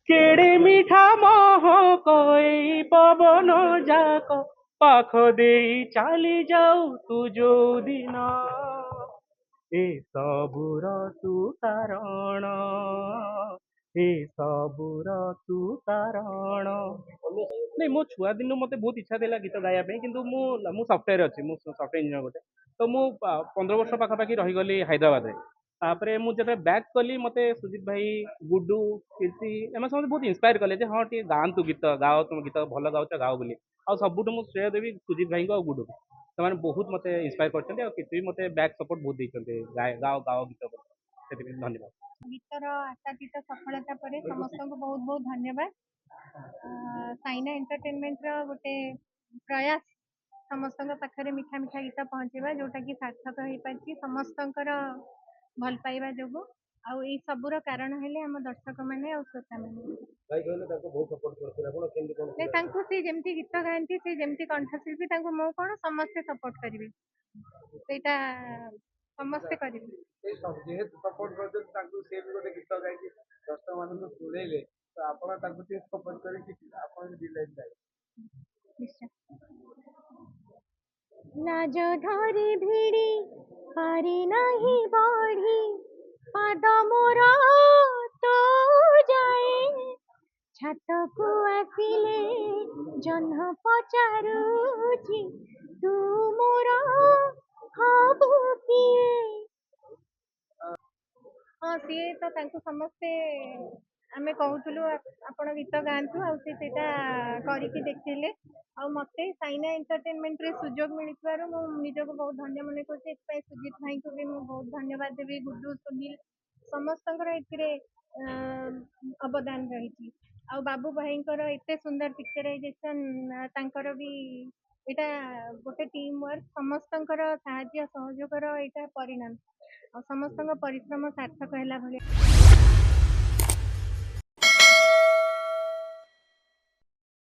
केड़े मीठा महक एई पवन जाक पाख देई चाली जाऊ तू जो दिन ए सबुर तू कारण ए सबुर तू कारण नहीं मो छुआ दिन मते बहुत इच्छा थिला गीत गाया पे किंतु मु सॉफ्टवेयर अच्छी मु सॉफ्टवेयर इंजीनियर गोटे तो मु 15 वर्ष पाखापाखि रहीगली हैदराबाद रे तापर मु जब बैक कली मते सुजीत भाई गुड्डू कीर्ति एम समझ बहुत इंस्पायर कले जे हाँ टे गाँतु गीत गाओ तुम गीत भल गाँच गाओ बोली आ सबुठ मु श्रेय देवी सुजीत भाई को गुड्डू को ସେମାନେ ବହୁତ ମତେ ଇନ୍ସପାୟାର କରିଛନ୍ତି ଆଉ କିଛି ବି ମତେ ବ୍ୟାକ୍ ସପୋର୍ଟ ବହୁତ ଦେଇଛନ୍ତି ଗାଓ ଗାଓ ଗୀତ ସେଥିପାଇଁ ଧନ୍ୟବାଦ। ଗୀତର ଆଶାତୀତ ସଫଳତା ପରେ ସମସ୍ତଙ୍କୁ ବହୁତ ବହୁତ ଧନ୍ୟବାଦ। ସାଇନା ଏଣ୍ଟରଟେନମେଣ୍ଟର ଗୋଟେ ପ୍ରୟାସ ସମସ୍ତଙ୍କ ପାଖରେ ମିଠା ମିଠା ଗୀତ ପହଞ୍ଚେଇବା ଯୋଉଟାକି ସାର୍ଥକ ହେଇପାରିଛି ସମସ୍ତଙ୍କର ଭଲ ପାଇବା ଯୋଗୁଁ। ଆଉ ଏଇ ସବୁର କାରଣ ହେଲେ ଆମ ଦର୍ଶକମାନେ ଆଉ ଶ୍ରୋତାମାନେ। ନାଇଁ ତାଙ୍କୁ ସେ ଯେମିତି ଗୀତ ଗାଆନ୍ତି ସେ ଯେମିତି କଣ୍ଠଶିଳ୍ପୀ ତାଙ୍କୁ ମୁଁ କ'ଣ ସମସ୍ତେ ସପୋର୍ଟ କରିବେ ସେଇଟା ସମସ୍ତେ କରିବେ। ଯେହେତୁ ସପୋର୍ଟ କରୁଛନ୍ତି ତାଙ୍କୁ ସେ ବି ଗୋଟେ ଗୀତ ଗାଇକି ଦର୍ଶକମାନଙ୍କୁ ଶୁଣେଇଲେ ତ ଆପଣ ତାଙ୍କୁ ଟିକେ ସପୋର୍ଟ କରିକି ଆପଣ ଦି ଲାଇନ୍ ଗାଇବେ। ନିଶ୍ଚୟ। ଲାଜ ଧରି ଭିଡ଼ି ପାରି ନାହିଁ ବଢ଼ି ପାଦ ମୋର ତୋ ଯାଏ ଛାତକୁ ଆସିଲେ ଜହ୍ନ ପଚାରୁଛି ତୁ ମୋର ହବୁ କିଏ। ହଁ ସିଏ ତ ତାଙ୍କୁ ସମସ୍ତେ ଆମେ କହୁଥିଲୁ ଆପଣ ଗୀତ ଗାଆନ୍ତୁ ଆଉ ସେ ସେଇଟା କରିକି ଦେଖେଇଲେ। ଆଉ ମୋତେ ସାଇନା ଏଣ୍ଟରଟେନମେଣ୍ଟରେ ସୁଯୋଗ ମିଳିଥିବାରୁ ମୁଁ ନିଜକୁ ବହୁତ ଧନ୍ୟ ମନେ କରୁଛି। ଏଥିପାଇଁ ସୁଜିତ ଭାଇଙ୍କୁ ବି ମୁଁ ବହୁତ ଧନ୍ୟବାଦ ଦେବି। ଗୁଡୁ ସୁନୀଲ ସମସ୍ତଙ୍କର ଏଥିରେ ଅବଦାନ ରହିଛି। ଆଉ ବାବୁ ଭାଇଙ୍କର ଏତେ ସୁନ୍ଦର ପିକ୍ଚରାଇଜେସନ ତାଙ୍କର ବି ଏଇଟା ଗୋଟେ ଟିମ୍ ୱାର୍କ ସମସ୍ତଙ୍କର ସାହାଯ୍ୟ ସହଯୋଗର ଏଇଟା ପରିଣାମ। ଆଉ ସମସ୍ତଙ୍କ ପରିଶ୍ରମ ସାର୍ଥକ ହେଲା ଭଳିଆ